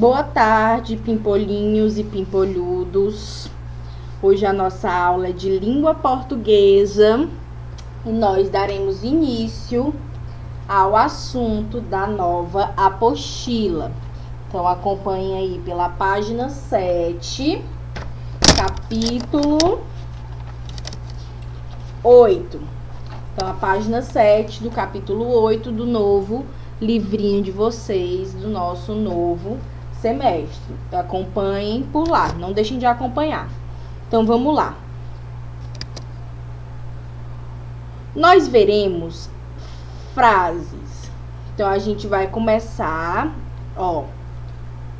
Boa tarde, pimpolhinhos e pimpolhudos. Hoje a nossa aula é de língua portuguesa e nós daremos início ao assunto da nova apostila. Então, acompanhe aí pela página 7, capítulo 8. Então, a página 7 do capítulo 8 do novo livrinho de vocês, do nosso novo semestre. Acompanhem por lá, não deixem de acompanhar. Então, vamos lá. Nós veremos frases. Então, a gente vai começar,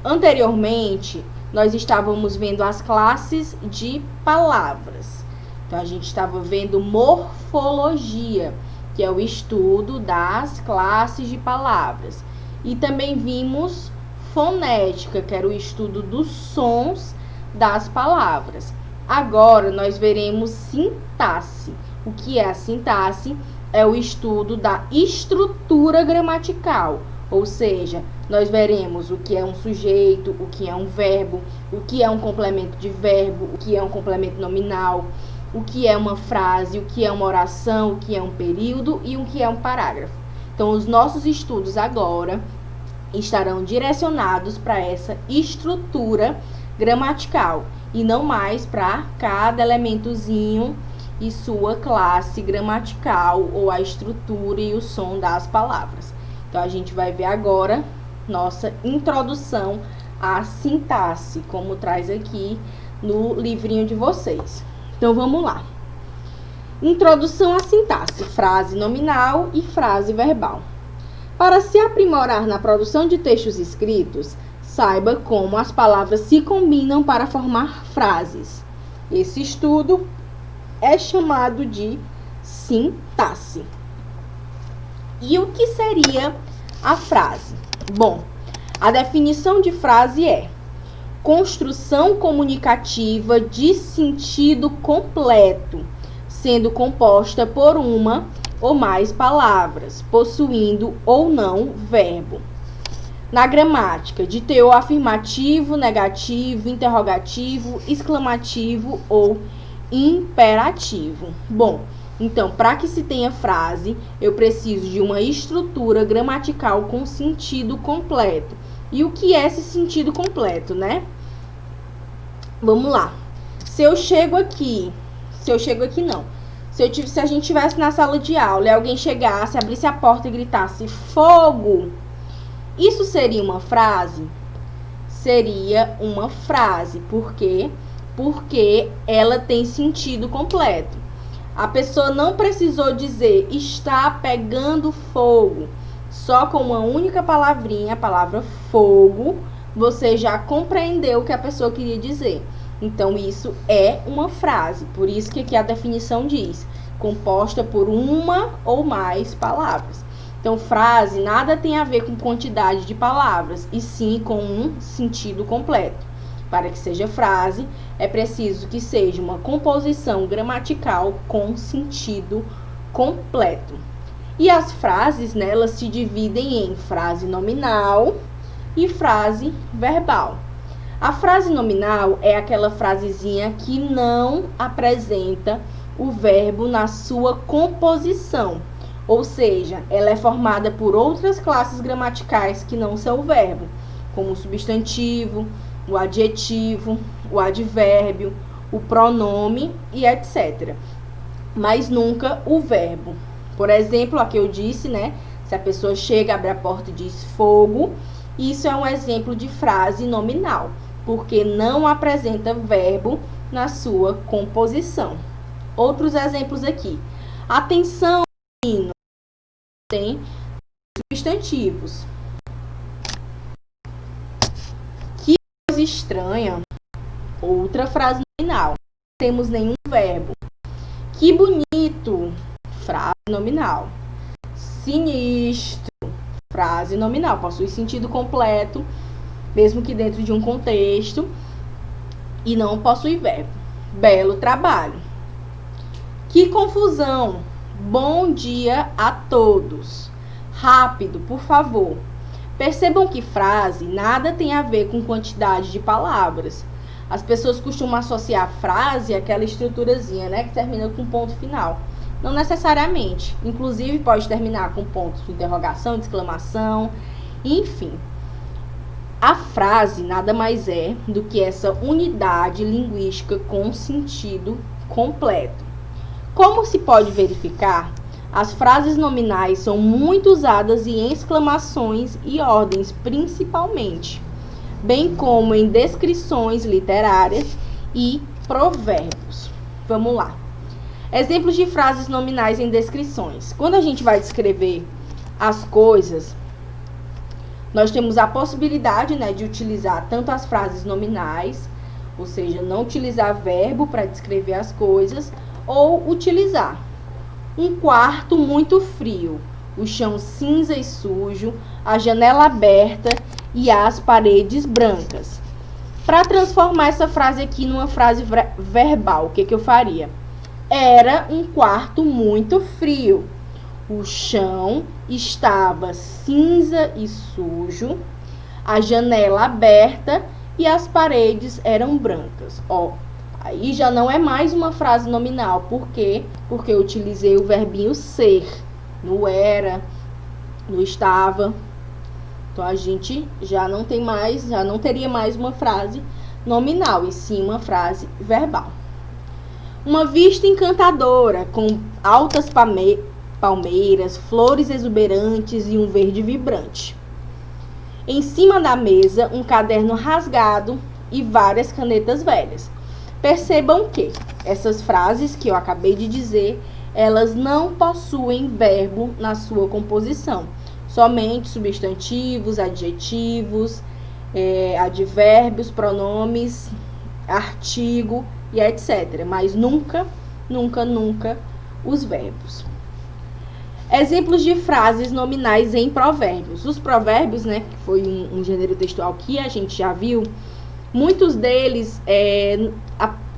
anteriormente, nós estávamos vendo as classes de palavras. Então, a gente estava vendo morfologia, que é o estudo das classes de palavras. E também vimos fonética, que era o estudo dos sons das palavras. Agora, nós veremos sintaxe. O que é a sintaxe? É o estudo da estrutura gramatical. Ou seja, nós veremos o que é um sujeito, o que é um verbo, o que é um complemento de verbo, o que é um complemento nominal, o que é uma frase, o que é uma oração, o que é um período e o que é um parágrafo. Então, os nossos estudos agora estarão direcionados para essa estrutura gramatical e não mais para cada elementozinho e sua classe gramatical ou a estrutura e o som das palavras. Então, a gente vai ver agora nossa introdução à sintaxe, como traz aqui no livrinho de vocês. Então, vamos lá. Introdução à sintaxe, frase nominal e frase verbal. Para se aprimorar na produção de textos escritos, saiba como as palavras se combinam para formar frases. Esse estudo é chamado de sintaxe. E o que seria a frase? Bom, a definição de frase é construção comunicativa de sentido completo, sendo composta por uma ou mais palavras, possuindo ou não verbo. Na gramática, de teor afirmativo, negativo, interrogativo, exclamativo ou imperativo. Bom, então, para que se tenha frase, eu preciso de uma estrutura gramatical com sentido completo. E o que é esse sentido completo, né? Vamos lá. Se a gente estivesse na sala de aula e alguém chegasse, abrisse a porta e gritasse fogo, isso seria uma frase? Seria uma frase. Por quê? Porque ela tem sentido completo. A pessoa não precisou dizer está pegando fogo. Só com uma única palavrinha, a palavra fogo, você já compreendeu o que a pessoa queria dizer. Então, isso é uma frase. Por isso que aqui a definição diz, composta por uma ou mais palavras. Então, frase nada tem a ver com quantidade de palavras, e sim com um sentido completo. Para que seja frase, é preciso que seja uma composição gramatical com sentido completo. E as frases, né, elas se dividem em frase nominal e frase verbal. A frase nominal é aquela frasezinha que não apresenta o verbo na sua composição. Ou seja, ela é formada por outras classes gramaticais que não são o verbo, como o substantivo, o adjetivo, o advérbio, o pronome e etc. Mas nunca o verbo. Por exemplo, aqui eu disse, né? Se a pessoa chega, abre a porta e diz fogo, isso é um exemplo de frase nominal, porque não apresenta verbo na sua composição. Outros exemplos aqui. Atenção, menino. Tem substantivos. Que coisa estranha. Outra frase nominal. Não temos nenhum verbo. Que bonito. Frase nominal. Sinistro. Frase nominal. Possui sentido completo, mesmo que dentro de um contexto, e não possui verbo. Belo trabalho. Que confusão. Bom dia a todos. Rápido, por favor. Percebam que frase nada tem a ver com quantidade de palavras. As pessoas costumam associar frase àquela estruturazinha, né, que termina com ponto final. Não necessariamente. Inclusive, pode terminar com pontos de interrogação, de exclamação, enfim. A frase nada mais é do que essa unidade linguística com sentido completo. Como se pode verificar, as frases nominais são muito usadas em exclamações e ordens, principalmente, bem como em descrições literárias e provérbios. Vamos lá. Exemplos de frases nominais em descrições. Quando a gente vai descrever as coisas, nós temos a possibilidade, né, de utilizar tanto as frases nominais, ou seja, não utilizar verbo para descrever as coisas, ou utilizar um quarto muito frio, o chão cinza e sujo, a janela aberta e as paredes brancas. Para transformar essa frase aqui numa frase verbal, o que eu faria? Era um quarto muito frio. O chão estava cinza e sujo, a janela aberta e as paredes eram brancas. Ó, aí já não é mais uma frase nominal. Por quê? Porque eu utilizei o verbinho ser, no era, no estava. Então a gente já não teria mais uma frase nominal, e sim uma frase verbal. Uma vista encantadora, com altas palmeiras, flores exuberantes e um verde vibrante. Em cima da mesa, um caderno rasgado e várias canetas velhas. Percebam que essas frases que eu acabei de dizer, elas não possuem verbo na sua composição. Somente substantivos, adjetivos, advérbios, pronomes, artigo e etc. Mas nunca os verbos. Exemplos de frases nominais em provérbios. Os provérbios, né, que foi um gênero textual que a gente já viu, muitos deles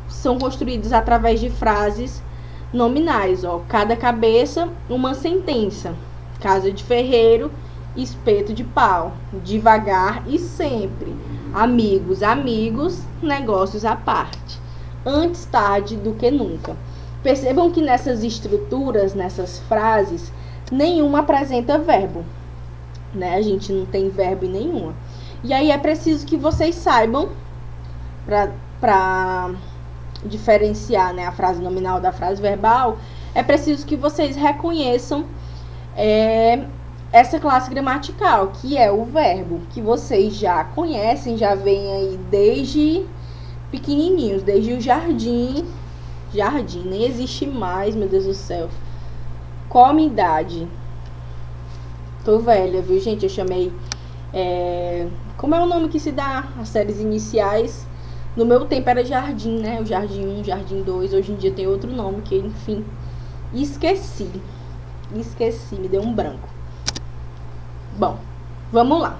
são construídos através de frases nominais. Ó. Cada cabeça, uma sentença. Casa de ferreiro, espeto de pau. Devagar e sempre. Amigos, negócios à parte. Antes tarde do que nunca. Percebam que nessas estruturas, nessas frases, nenhuma apresenta verbo, né? A gente não tem verbo em nenhuma. E aí é preciso que vocês saibam, para diferenciar, né, a frase nominal da frase verbal, é preciso que vocês reconheçam essa classe gramatical, que é o verbo, que vocês já conhecem, já vem aí desde pequenininhos, desde o jardim, nem existe mais, meu Deus do céu. Qual a minha idade? Tô velha, viu, gente? Eu chamei... como é o nome que se dá às séries iniciais? No meu tempo era jardim, né? O jardim 1, jardim 2. Hoje em dia tem outro nome que, enfim, esqueci, me deu um branco. Bom, vamos lá.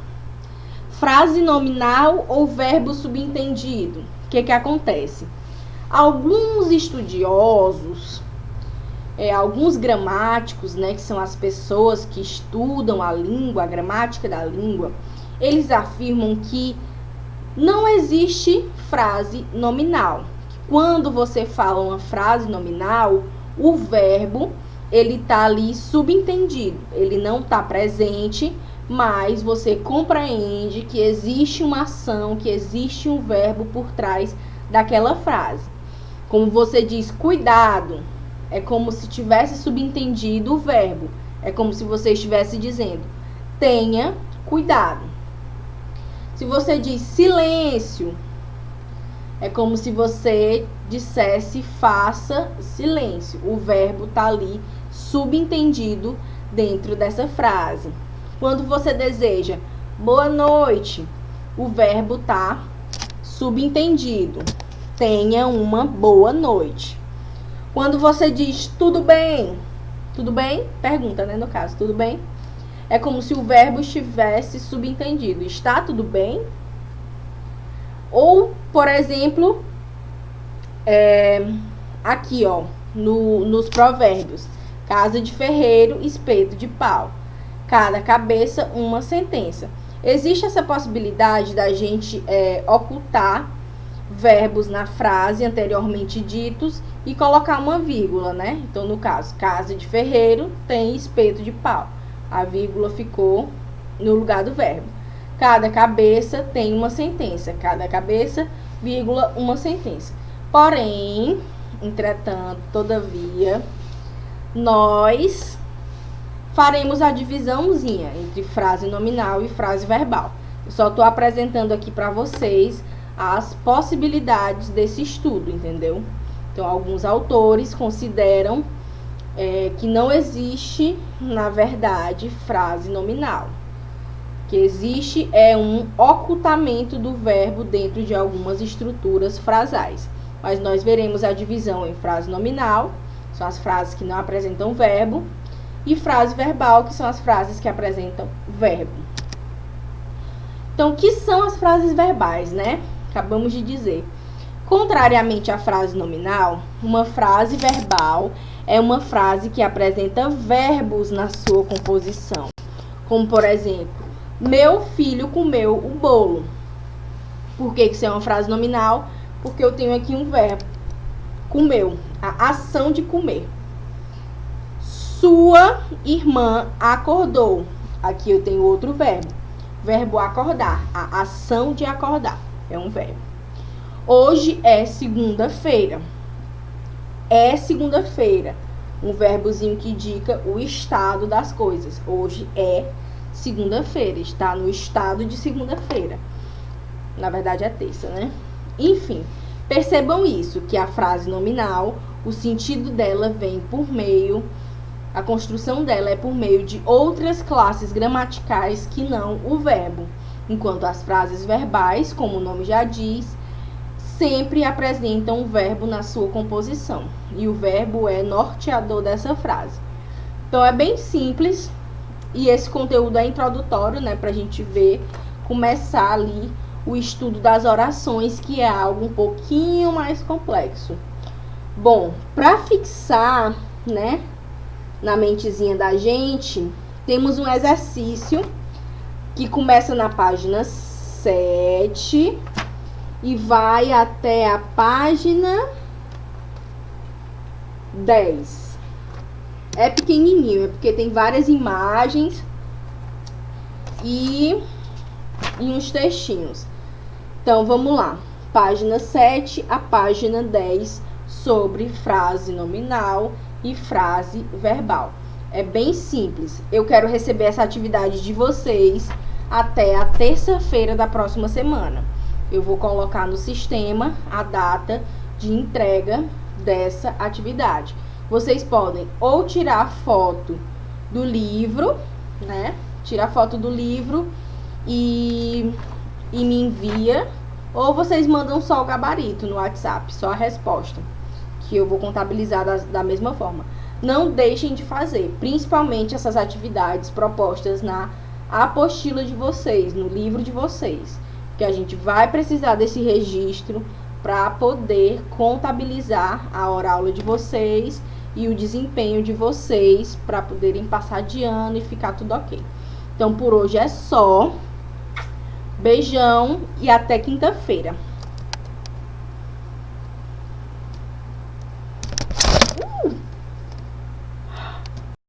Frase nominal ou verbo subentendido. O que acontece? Alguns estudiosos, alguns gramáticos, né, que são as pessoas que estudam a língua, a gramática da língua, eles afirmam que não existe frase nominal. Quando você fala uma frase nominal, o verbo, ele tá ali subentendido, ele não está presente, mas você compreende que existe uma ação, que existe um verbo por trás daquela frase. Como você diz, cuidado, é como se tivesse subentendido o verbo. É como se você estivesse dizendo, tenha cuidado. Se você diz silêncio, é como se você dissesse faça silêncio. O verbo está ali subentendido dentro dessa frase. Quando você deseja boa noite, o verbo está subentendido. Tenha uma boa noite. Quando você diz tudo bem? Pergunta, né, no caso, tudo bem? É como se o verbo estivesse subentendido. Está tudo bem? Ou, por exemplo, aqui, ó, nos provérbios. Casa de ferreiro, espeto de pau. Cada cabeça, uma sentença. Existe essa possibilidade da gente ocultar verbos na frase anteriormente ditos e colocar uma vírgula, né? Então, no caso, casa de ferreiro tem espeto de pau. A vírgula ficou no lugar do verbo. Cada cabeça tem uma sentença. Cada cabeça, vírgula, uma sentença. Porém, entretanto, todavia, nós faremos a divisãozinha entre frase nominal e frase verbal. Eu só estou apresentando aqui para vocês as possibilidades desse estudo, entendeu? Então, alguns autores consideram que não existe, na verdade, frase nominal. O que existe é um ocultamento do verbo dentro de algumas estruturas frasais. Mas nós veremos a divisão em frase nominal, são as frases que não apresentam verbo, e frase verbal, que são as frases que apresentam verbo. Então, o que são as frases verbais, né? Acabamos de dizer. Contrariamente à frase nominal, uma frase verbal é uma frase que apresenta verbos na sua composição. Como, por exemplo, meu filho comeu o bolo. Por que isso é uma frase nominal? Porque eu tenho aqui um verbo, comeu, a ação de comer. Sua irmã acordou. Aqui eu tenho outro verbo. Verbo acordar. A ação de acordar. É um verbo. Hoje é segunda-feira. É segunda-feira. Um verbozinho que indica o estado das coisas. Hoje é segunda-feira. Está no estado de segunda-feira. Na verdade é terça, né? Enfim, percebam isso, que a frase nominal, o sentido dela vem por meio... A construção dela é por meio de outras classes gramaticais que não o verbo, enquanto as frases verbais, como o nome já diz, sempre apresentam o verbo na sua composição, e o verbo é norteador dessa frase. Então, é bem simples, e esse conteúdo é introdutório, né, para a gente ver, começar ali o estudo das orações, que é algo um pouquinho mais complexo. Bom, para fixar, né, na mentezinha da gente, temos um exercício que começa na página 7 e vai até a página 10. É pequenininho, é porque tem várias imagens e uns textinhos. Então, vamos lá. Página 7 a página 10 sobre frase nominal e frase verbal. É bem simples. Eu quero receber essa atividade de vocês até a terça-feira da próxima semana. Eu vou colocar no sistema a data de entrega dessa atividade. Vocês podem ou tirar foto do livro, né? Tira a foto do livro e me envia, ou vocês mandam só o gabarito no WhatsApp, só a resposta, que eu vou contabilizar da mesma forma. Não deixem de fazer, principalmente essas atividades propostas na apostila de vocês, no livro de vocês, que a gente vai precisar desse registro para poder contabilizar a hora-aula de vocês e o desempenho de vocês para poderem passar de ano e ficar tudo ok. Então, por hoje é só. Beijão e até quinta-feira.